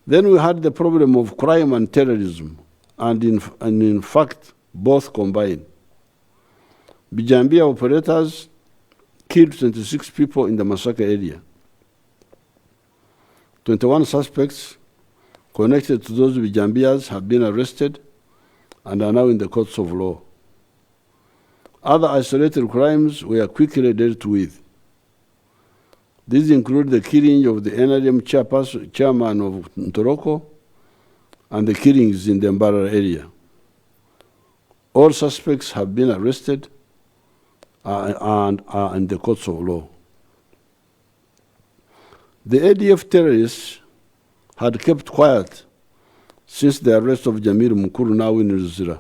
Then we had the problem of crime and terrorism, and in fact, both combined. Bijambia operators killed 26 people in the Masaka area. 21 suspects connected to those Bijambias have been arrested and are now in the courts of law. Other isolated crimes were quickly dealt with. These include the killing of the NRM chairman of Ntoroko and the killings in the Mbara area. All suspects have been arrested and are in the courts of law. The ADF terrorists had kept quiet since the arrest of Jamil Mukuru now in Ruzira.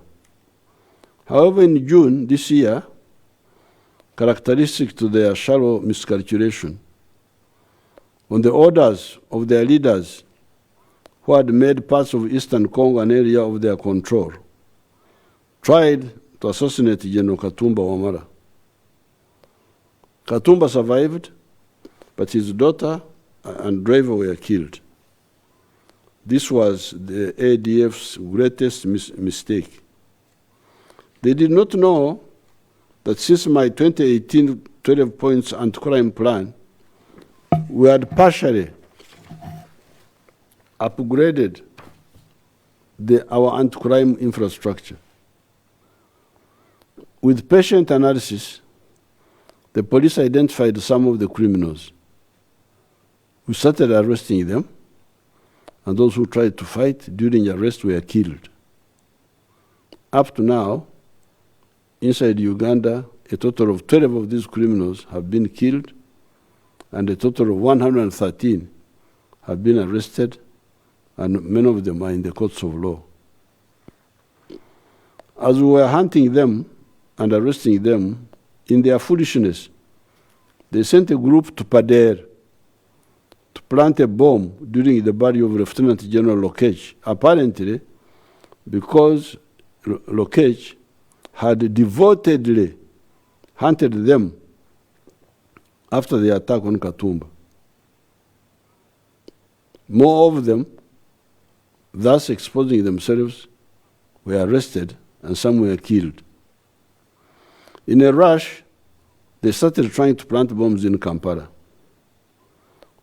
However, in June this year, characteristic to their shallow miscalculation, on the orders of their leaders who had made parts of Eastern Congo an area of their control, tried to assassinate General Katumba Wamara. Katumba survived, but his daughter and driver were killed. This was the ADF's greatest mistake. They did not know that since my 2018 12 points anti-crime plan, we had partially upgraded our anti-crime infrastructure. With patient analysis, the police identified some of the criminals. We started arresting them, and those who tried to fight during arrest were killed. Up to now, inside Uganda, a total of 12 of these criminals have been killed, and a total of 113 have been arrested, and many of them are in the courts of law. As we were hunting them and arresting them, in their foolishness, they sent a group to Pader to plant a bomb during the burial of Lieutenant General Lokech, apparently because Lokech had devotedly hunted them after the attack on Katumba. More of them, thus exposing themselves, were arrested and some were killed. In a rush, they started trying to plant bombs in Kampala.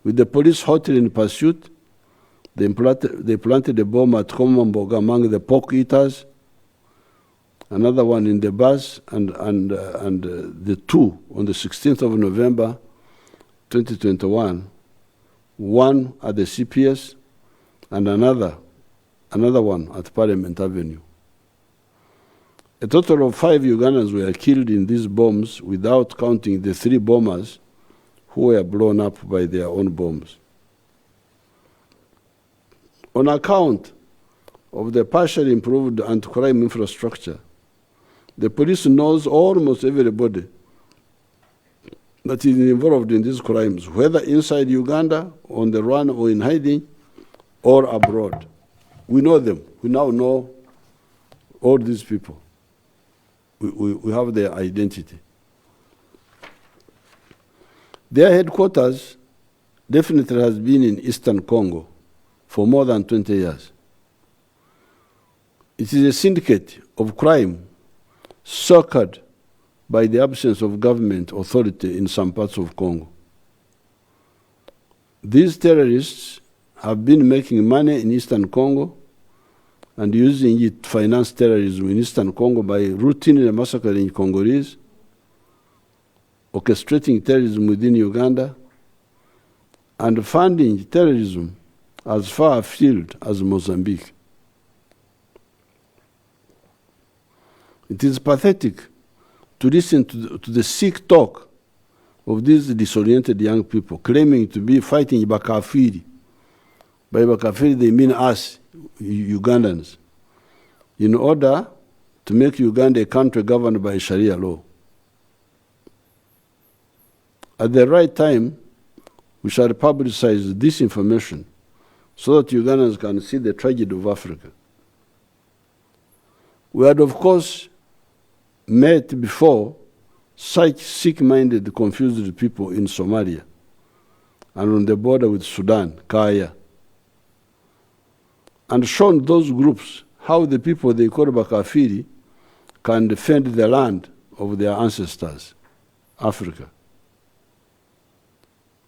With the police hotly in pursuit, they planted a bomb at Komamboga among the pork eaters, another one in the bus, and the two on the 16th of November 2021, one at the CPS and another one at Parliament Avenue. A total of 5 Ugandans were killed in these bombs without counting the 3 bombers who were blown up by their own bombs. On account of the partially improved anti-crime infrastructure, the police knows almost everybody that is involved in these crimes, whether inside Uganda, on the run, or in hiding, or abroad. We know them. We now know all these people. We have their identity. Their headquarters definitely has been in Eastern Congo for more than 20 years. It is a syndicate of crime suckered by the absence of government authority in some parts of Congo. These terrorists have been making money in Eastern Congo and using it to finance terrorism in Eastern Congo by routinely massacring Congolese, orchestrating terrorism within Uganda, and funding terrorism as far afield as Mozambique. It is pathetic to listen to the sick talk of these disoriented young people claiming to be fighting Bakafiri. By Bakafiri, they mean us, Ugandans, in order to make Uganda a country governed by Sharia law. At the right time, we shall publicize this information so that Ugandans can see the tragedy of Africa. We had, of course, met before such sick-minded, confused people in Somalia and on the border with Sudan, Kaya. and shown those groups how the people they call Bakafiri can defend the land of their ancestors, Africa.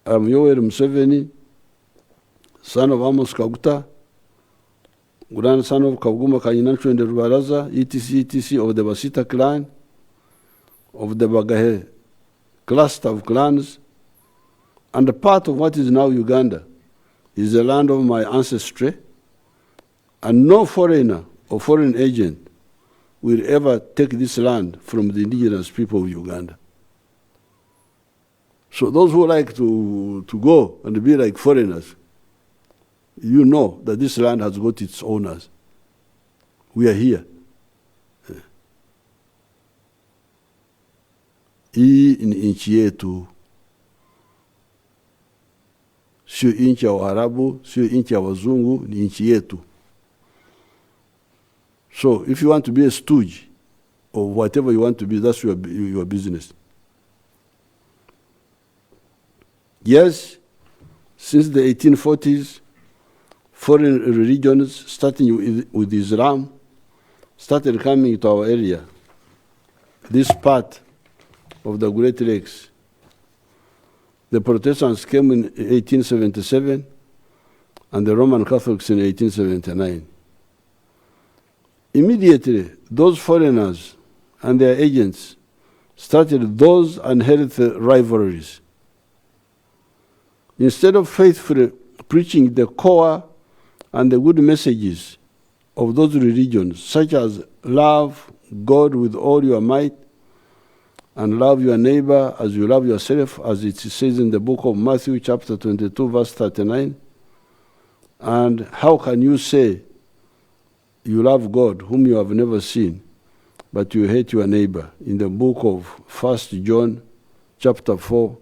I'm Yoweri Museveni, son of Amos Kaguta, grandson of Kaguma Kayinancho and the Rubaraza, etc. of the Basita clan, of the Bagahe cluster of clans, and a part of what is now Uganda is the land of my ancestry, and no foreigner or foreign agent will ever take this land from the indigenous people of Uganda. So those who like to go and be like foreigners, you know that this land has got its owners. We are here. Hii ni nchi yetu, sio nchi ya Waarabu, sio nchi ya Wazungu, ni nchi yetu. So if you want to be a stooge, or whatever you want to be, that's your business. Yes, since the 1840s, foreign religions, starting with Islam, started coming to our area. This part of the Great Lakes. The Protestants came in 1877 and the Roman Catholics in 1879. Immediately, those foreigners and their agents started those unhealthy rivalries. Instead of faithfully preaching the core and the good messages of those religions, such as love God with all your might, and love your neighbor as you love yourself, as it says in the book of Matthew chapter 22, verse 39. And how can you say you love God whom you have never seen, but you hate your neighbor? In the book of 1 John chapter 4,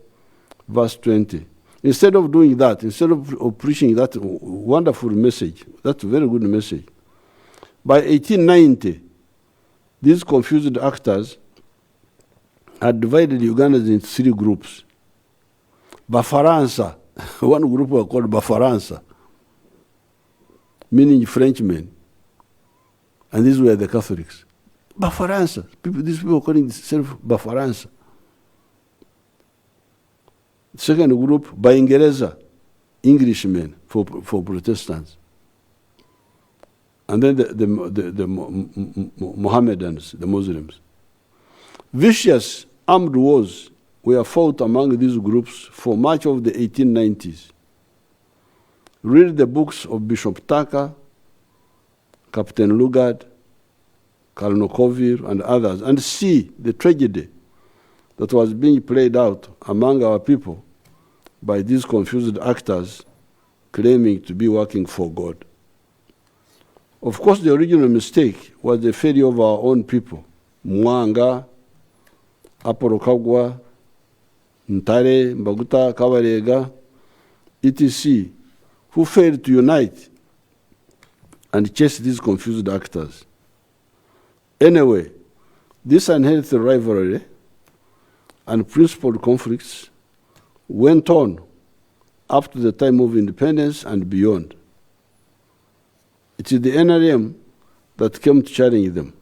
verse 20. Instead of doing that, instead of preaching that wonderful message, that very good message, by 1890, these confused actors had divided Ugandans into 3 groups. Bafaransa, one group were called Bafaransa, meaning Frenchmen, and these were the Catholics. Bafaransa, these people were calling themselves Bafaransa. Second group, Baingereza, Englishmen for Protestants. And then the Mohammedans, the Muslims. Vicious armed wars were fought among these groups for much of the 1890s. Read the books of Bishop Tucker, Captain Lugard, Colonel Colville, and others, and see the tragedy that was being played out among our people by these confused actors claiming to be working for God. Of course, the original mistake was the failure of our own people, Mwanga, Aporokagwa, Ntare, Mbaguta, Kawarega, etc., who failed to unite and chase these confused actors. Anyway, this unhealthy rivalry and principled conflicts went on up to the time of independence and beyond. It is the NRM that came to challenge them.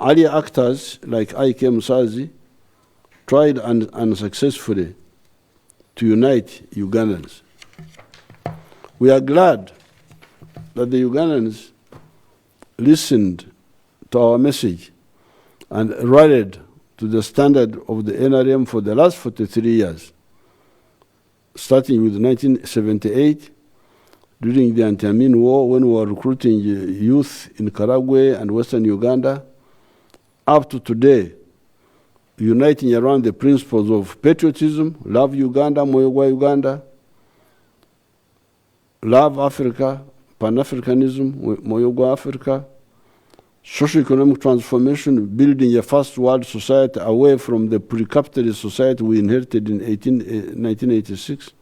Earlier actors like I.K. Musazi tried unsuccessfully to unite Ugandans. We are glad that the Ugandans listened to our message and rallied to the standard of the NRM for the last 43 years, starting with 1978, during the Anti-Amin War, when we were recruiting youth in Karagwe and Western Uganda, up to today, uniting around the principles of patriotism, love Uganda, Moyogwa Uganda, love Africa, Pan-Africanism, Moyogwa Africa, socio-economic transformation, building a first world society away from the pre-capitalist society we inherited in 1986,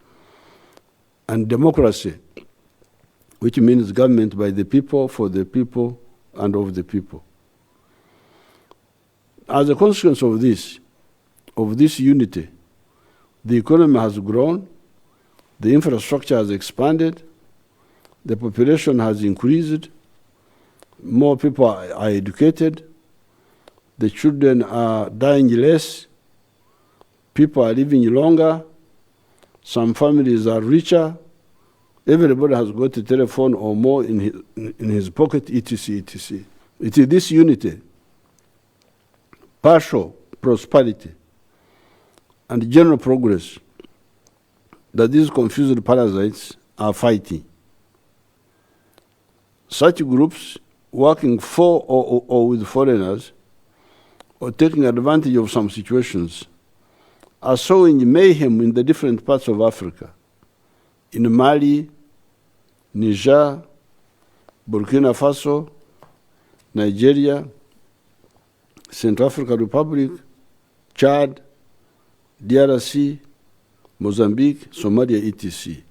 and democracy, which means government by the people, for the people, and of the people. As a consequence of this unity, the economy has grown, the infrastructure has expanded, the population has increased, more people are educated, the children are dying less, people are living longer, some families are richer, everybody has got a telephone or more in his pocket, etc., etc. It is this unity, partial prosperity, and general progress that these confused parasites are fighting. Such groups working for or with foreigners or taking advantage of some situations are sowing mayhem in the different parts of Africa, in Mali, Niger, Burkina Faso, Nigeria, Central African Republic, Chad, DRC, Mozambique, Somalia, etc.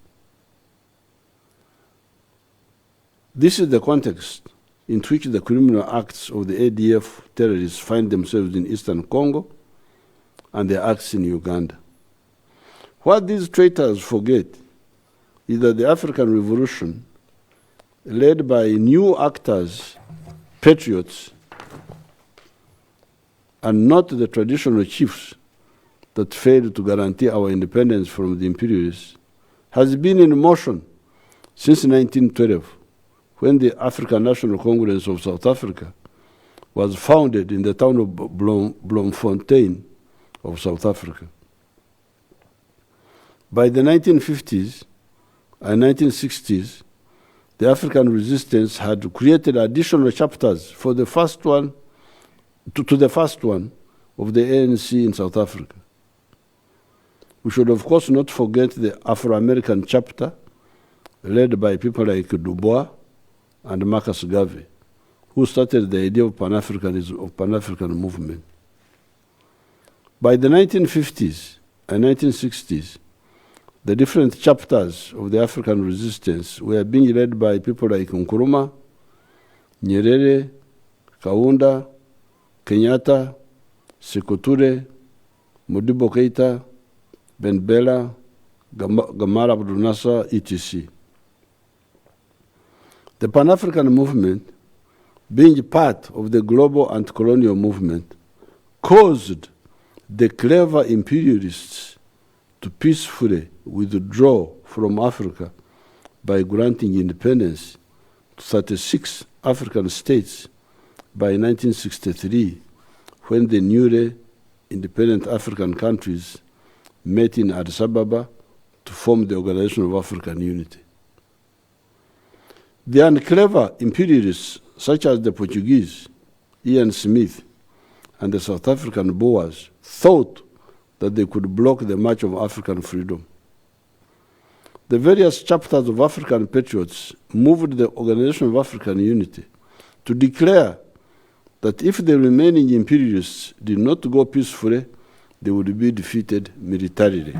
This is the context in which the criminal acts of the ADF terrorists find themselves in eastern Congo and their acts in Uganda. What these traitors forget is that the African Revolution, led by new actors, patriots, and not the traditional chiefs that failed to guarantee our independence from the imperialists, has been in motion since 1912, when the African National Congress of South Africa was founded in the town of Bloemfontein of South Africa. By the 1950s and 1960s, the African resistance had created additional chapters for the first one, to the first one of the ANC in South Africa. We should, of course, not forget the Afro-American chapter, led by people like Du Bois and Marcus Garvey, who started the idea of Pan-Africanism, of Pan-African movement. By the 1950s and 1960s, the different chapters of the African resistance were being led by people like Nkrumah, Nyerere, Kaunda, Kenyatta, Sekou Touré, Modibo Keita, Ben Bella, Gamal Abdel Nasser, etc. The Pan-African movement, being part of the global anti-colonial movement, caused the clever imperialists to peacefully withdraw from Africa by granting independence to 36 African states by 1963, when the newly independent African countries met in Addis Ababa to form the Organization of African Unity. The unclever imperialists, such as the Portuguese, Ian Smith, and the South African Boers, thought that they could block the march of African freedom. The various chapters of African patriots moved the Organization of African Unity to declare that if the remaining imperialists did not go peacefully, they would be defeated militarily.